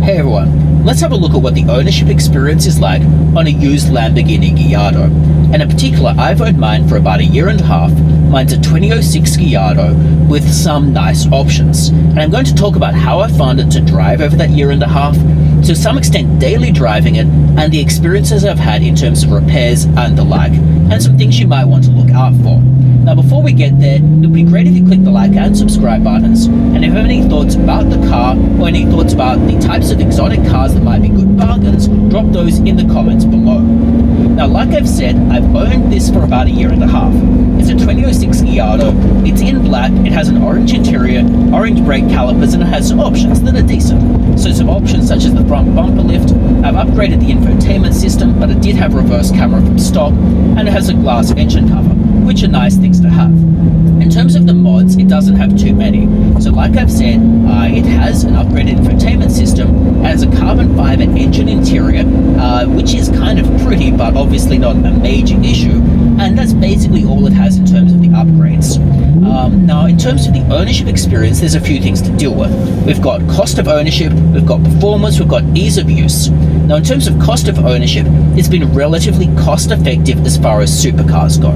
Hey everyone, let's have a look at what the ownership experience is like on a used Lamborghini Gallardo. And in particular, I've owned mine for about a year and a half. Mine's a 2006 Gallardo with some nice options. And I'm going to talk about how I found it to drive over that year and a half, to some extent daily driving it, and the experiences I've had in terms of repairs and the like, and some things you might want to look out for. Now before we get there, it would be great if you click the like and subscribe buttons, and if you have any thoughts about the car or any thoughts about the types of exotic cars that might be good bargains, drop those in the comments below. Now like I've said, I've owned this for about a year and a half. It's a 2006 Gallardo, it's in black, it has an orange interior, orange brake calipers, and it has some options that are decent. So some options such as the front bumper lift. I've upgraded the infotainment system, but it did have reverse camera from stock, and it has a glass engine cover, which are nice things to have. In terms of the mods, it doesn't have too many. So like I've said, it has an upgraded infotainment system, it has a carbon fiber engine interior, which is kind of pretty, but obviously not a major issue, and that's basically all it has in terms of the upgrades. Now, in terms of the ownership experience, there's a few things to deal with. We've got cost of ownership, we've got performance, we've got ease of use. Now, in terms of cost of ownership, it's been relatively cost effective as far as supercars go.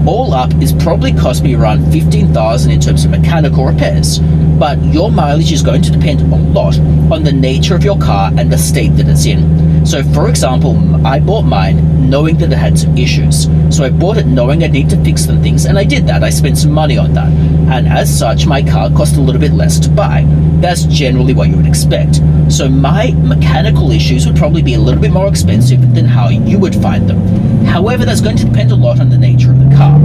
All up, it's probably cost me around $15,000 in terms of mechanical repairs, but your mileage is going to depend a lot on the nature of your car and the state that it's in. So for example, I bought mine knowing that it had some issues. So I bought it knowing I need to fix some things, and I did that. I spent some money on that. And as such, my car cost a little bit less to buy. That's generally what you would expect. So my mechanical issues would probably be a little bit more expensive than how you would find them. However, that's going to depend a lot on the nature of the car.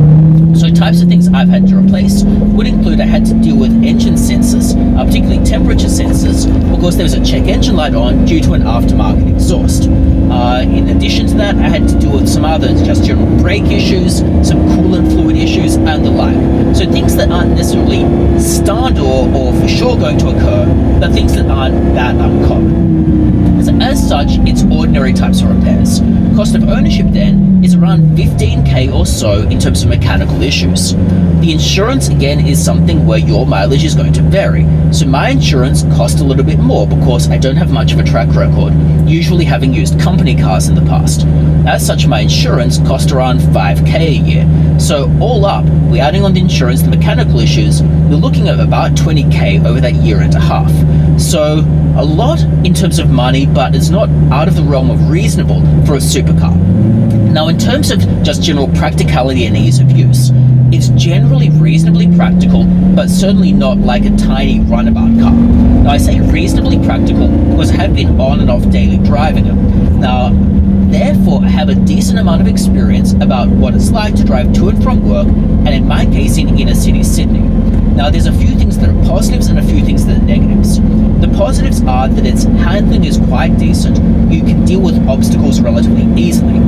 So types of things I've had to replace would include I had to deal with engine sensors, particularly temperature sensors, because there was a check engine light on due to an aftermarket exhaust. In addition to that, I had to deal with some other just general brake issues, some coolant fluid issues, and the like. So things that aren't necessarily stunned or for sure going to occur, but things that aren't that uncommon. So as such, it's ordinary types of repairs. Cost of ownership then is around $15,000 or so in terms of mechanical issues. The insurance again is something where your mileage is going to vary. So my insurance cost a little bit more because I don't have much of a track record, usually having used company cars in the past. As such, my insurance cost around $5,000 a year. So all up, we're adding on the insurance, the mechanical issues, we're looking at about $20,000 over that year and a half. So a lot in terms of money, but it's not out of the realm of reasonable for a supercar. Now, in terms of just general practicality and ease of use, it's generally reasonably practical, but certainly not like a tiny runabout car. Now, I say reasonably practical because I have been on and off daily driving it. Now, therefore, I have a decent amount of experience about what it's like to drive to and from work, and in my case, in inner city Sydney. Now, there's a few things that are positives and a few things that are negatives. The positives are that its handling is quite decent. You can deal with obstacles relatively easily.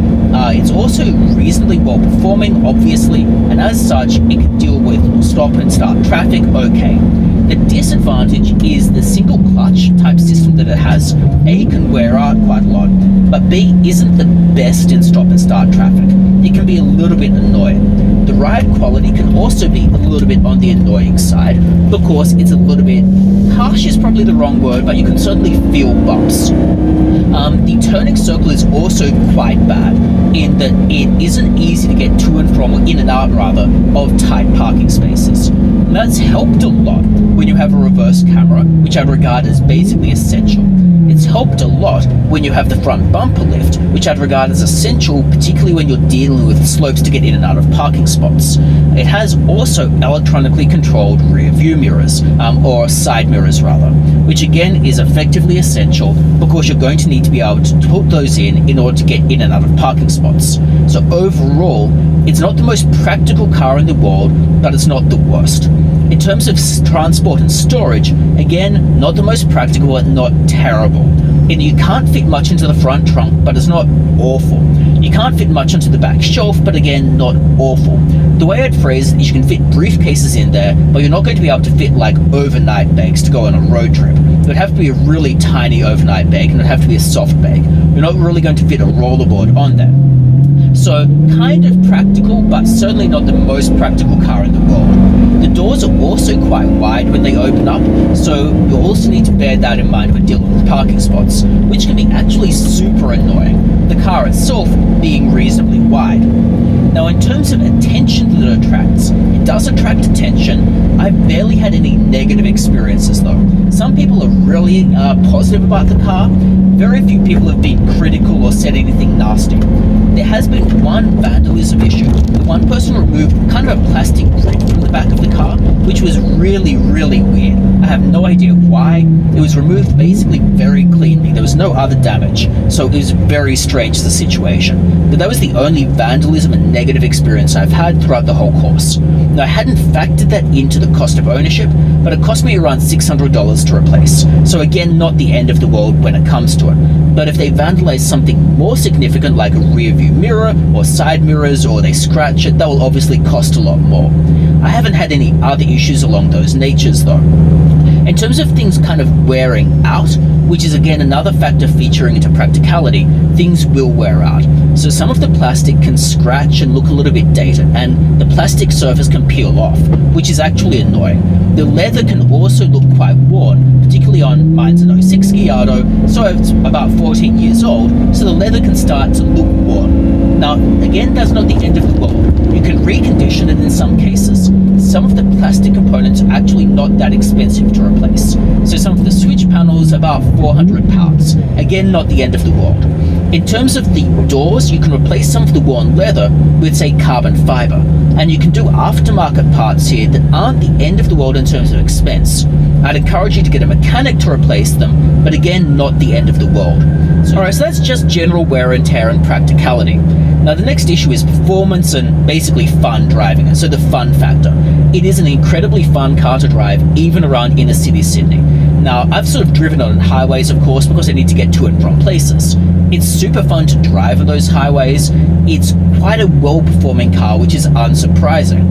It's also reasonably well performing, obviously, and as such, it can deal with stop and start traffic okay. The disadvantage is the single clutch type system that it has. A, can wear out quite a lot, but B, isn't the best in stop and start traffic. It can be a little bit annoying. The ride quality can also be a little bit on the annoying side because it's a little bit, harsh is probably the wrong word, but you can certainly feel bumps. The turning circle is also quite bad in that it isn't easy to get to and from, or in and out rather, of tight parking spaces. And that's helped a lot when you have a reverse camera, which I regard as basically essential. It's helped a lot when you have the front bumper lift, which I'd regard as essential, particularly when you're dealing with slopes to get in and out of parking spots. It has also electronically controlled rear view mirrors, or side mirrors rather, which again is effectively essential because you're going to need to be able to put those in order to get in and out of parking spots. So overall, it's not the most practical car in the world, but it's not the worst. In terms of transport and storage, again, not the most practical and not terrible. And you can't fit much into the front trunk, but it's not awful. You can't fit much onto the back shelf, but again, not awful. The way I'd phrase it is you can fit briefcases in there, but you're not going to be able to fit like overnight bags to go on a road trip. It would have to be a really tiny overnight bag, and it would have to be a soft bag. You're not really going to fit a rollerboard on there. So kind of practical, but certainly not the most practical car in the world. The doors are also quite wide when they open up, so you also need to bear that in mind when dealing with parking spots, which can be actually super annoying, the car itself being reasonably wide. Now, in terms of attention that it attracts, it does attract attention. I've barely had any negative experiences though. Some people are really positive about the car. Very few people have been critical or said anything nasty. There has been one vandalism issue. The one person removed kind of a plastic grid from the back of the car, which was really, really weird. I have no idea why. It was removed basically very cleanly. There was no other damage, so it was very strange, the situation. But that was the only vandalism and negative experience I've had throughout the whole course. Now, I hadn't factored that into the cost of ownership, but it cost me around $600 to replace. So again, not the end of the world when it comes to it. But if they vandalize something more significant like a rear view mirror or side mirrors, or they scratch it, that will obviously cost a lot more. I haven't had any other issues along those natures though. In terms of things kind of wearing out, which is again another factor featuring into practicality, things will wear out. So some of the plastic can scratch and look a little bit dated, and the plastic surface can peel off, which is actually annoying. The leather can also look quite worn, particularly on mine's an '06 Gallardo, so it's about 14 years old, so the leather can start to look worn. Now, again, that's not the end of the world. You can recondition it in some cases. Some of the plastic components are actually not that expensive to replace. So some of the switch panels are about £400. Again, not the end of the world. In terms of the doors, you can replace some of the worn leather with, say, carbon fiber. And you can do aftermarket parts here that aren't the end of the world in terms of expense. I'd encourage you to get a mechanic to replace them, but again, not the end of the world. Alright, so that's just general wear and tear and practicality. Now, the next issue is performance and basically fun driving it, so the fun factor. It is an incredibly fun car to drive, even around inner city Sydney. Now, I've sort of driven on highways, of course, because I need to get to and from places. It's super fun to drive on those highways. It's quite a well-performing car, which is unsurprising.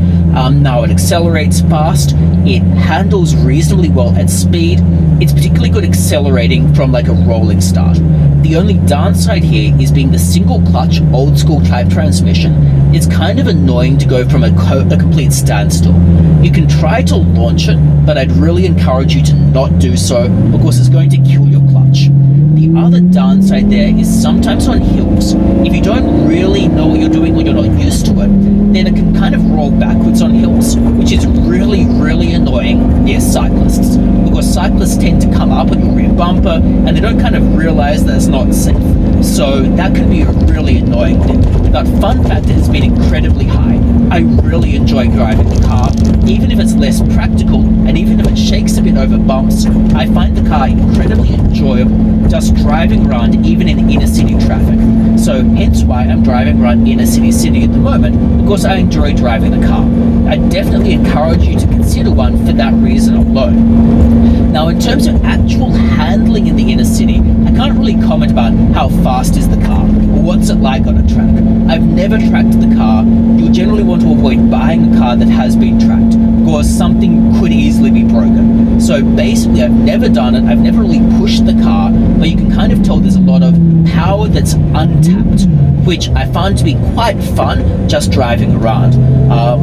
Now, it accelerates fast. It handles reasonably well at speed. It's particularly good accelerating from like a rolling start. The only downside here is being the single clutch old school type transmission. It's kind of annoying to go from a complete standstill. You can try to launch it, but I'd really encourage you to not do so because it's going to kill your clutch. The other downside there is sometimes on hills, if you don't really know what you're doing or you're not used to it, then it can kind of roll backwards on hills, which is really, really annoying near cyclists, because cyclists tend to come up on your rear bumper and they don't kind of realize that it's not safe. So that can be a really annoying thing. That fun factor has been incredibly high. I really enjoy driving the car, even if it's less practical and even if it shakes a bit over bumps. I find the car incredibly enjoyable just driving around even in inner city traffic. So hence why I'm driving around inner city Sydney at the moment, because I enjoy driving the car. I definitely encourage you to consider one for that reason alone. Now, in terms of actual handling in the inner city, I can't really comment about how fast is the car or what's it like on a track. I've never tracked the car. You'll generally want to avoid buying a car that has been tracked, because something could easily be broken. So basically, I've never done it. I've never really pushed the car, but you can kind of tell there's a lot of power that's untapped, which I found to be quite fun just driving around.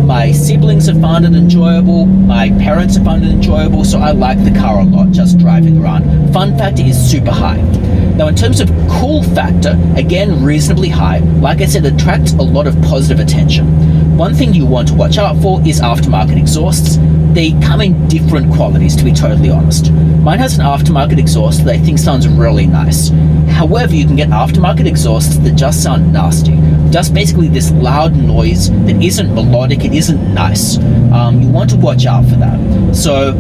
My siblings have found it enjoyable, my parents have found it enjoyable, so I like the car a lot just driving around. Fun factor is super high. Now, in terms of cool factor, again, reasonably high. Like I said, it attracts a lot of positive attention. One thing you want to watch out for is aftermarket exhausts. They come in different qualities, to be totally honest. Mine has an aftermarket exhaust that I think sounds really nice. However, you can get aftermarket exhausts that just sound nasty. Just basically this loud noise that isn't melodic, it isn't nice. You want to watch out for that. So,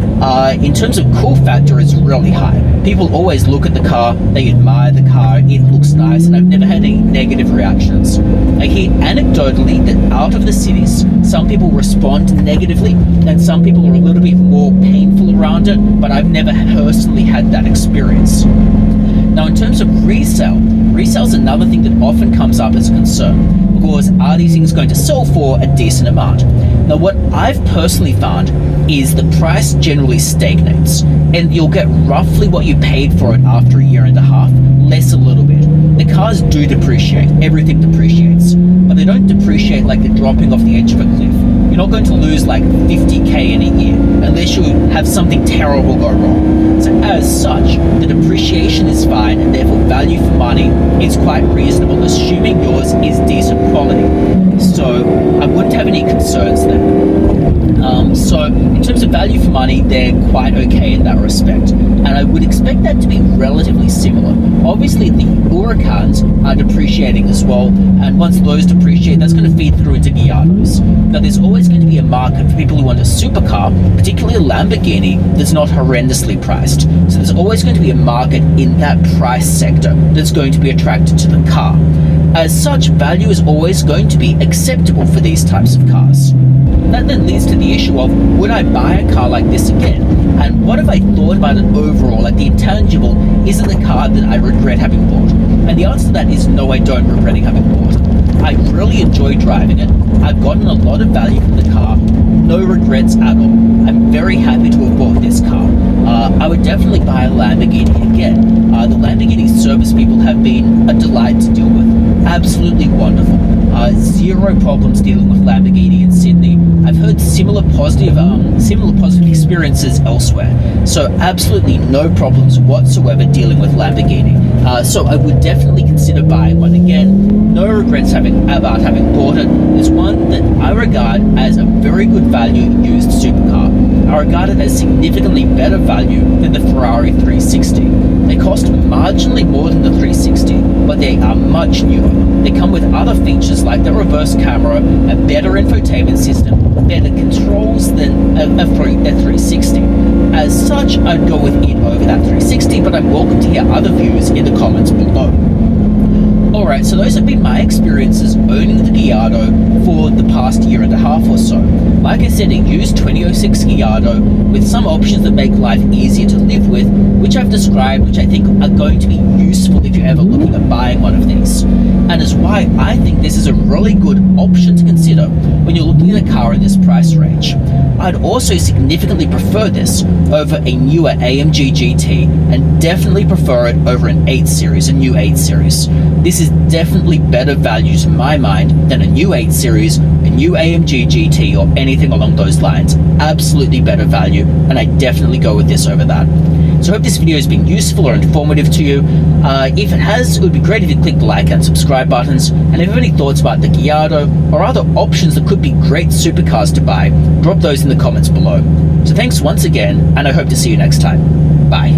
in terms of cool factor, it's really high. People always look at the car, they admire the car, it looks nice, and I've never had any negative reactions. I hear anecdotally that out of the cities, some people respond negatively, and some people are a little bit more painful around it, but I've never personally had that experience. Now, in terms of resale is another thing that often comes up as a concern, because are these things going to sell for a decent amount? Now, what I've personally found is the price generally stagnates, and you'll get roughly what you paid for it after a year and a half, less a little bit. The cars do depreciate, everything depreciates, but they don't depreciate like they're dropping off the edge of a cliff. You're not going to lose like 50k in a year unless you have something terrible go wrong. So as such, the depreciation is fine, and therefore value for money is quite reasonable, assuming yours is decent quality. So I wouldn't have any concerns there. So in terms of value for money, they're quite okay in that respect, and I would expect that to be relatively similar. Obviously, the Huracans are depreciating as well, and once those depreciate, that's going to feed through into Gallardos. Now, there's always going to be a market for people who want a supercar, particularly a Lamborghini, that's not horrendously priced. So there's always going to be a market in that price sector that's going to be attracted to the car. As such, value is always going to be acceptable for these types of cars. That then leads to the issue of, would I buy a car like this again? And what have I thought about it overall? Like, the intangible, is it a car that I regret having bought? And the answer to that is no, I don't regret having bought it. I really enjoy driving it. I've gotten a lot of value from the car. No regrets at all. I'm very happy to have bought this car. I would definitely buy a Lamborghini again. The Lamborghini service people have been a delight to deal with. Absolutely wonderful. Zero problems dealing with Lamborghini in Sydney. I've heard similar positive experiences elsewhere. So absolutely no problems whatsoever dealing with Lamborghini. So I would definitely consider buying one again. No regrets about having bought it. It's one that I regard as a very good value used supercar. I regard it as significantly better value than the Ferrari 360. They cost marginally more than the 360, but they are much newer. They come with other features like the reverse camera, a better infotainment system, better controls than a 360. As such, I'd go with it over that 360, but I'm welcome to hear other views in the comments below. Alright, so those have been my experiences owning the Gallardo for the past year and a half or so. Like I said, a used 2006 Gallardo with some options that make life easier to live with, which I've described, which I think are going to be useful if you're ever looking at buying one of these. And is why I think this is a really good option to consider when you're looking at a car in this price range. I'd also significantly prefer this over a newer AMG GT, and definitely prefer it over an 8 Series, a new 8 Series. This is definitely better value to my mind than a new 8 Series, a new AMG GT, or anything along those lines. Absolutely better value, and I definitely go with this over that. So I hope this video has been useful or informative to you. If it has, it would be great if you click the like and subscribe buttons. And if you have any thoughts about the Gallardo or other options that could be great supercars to buy, drop those in the comments below. So thanks once again, and I hope to see you next time. Bye.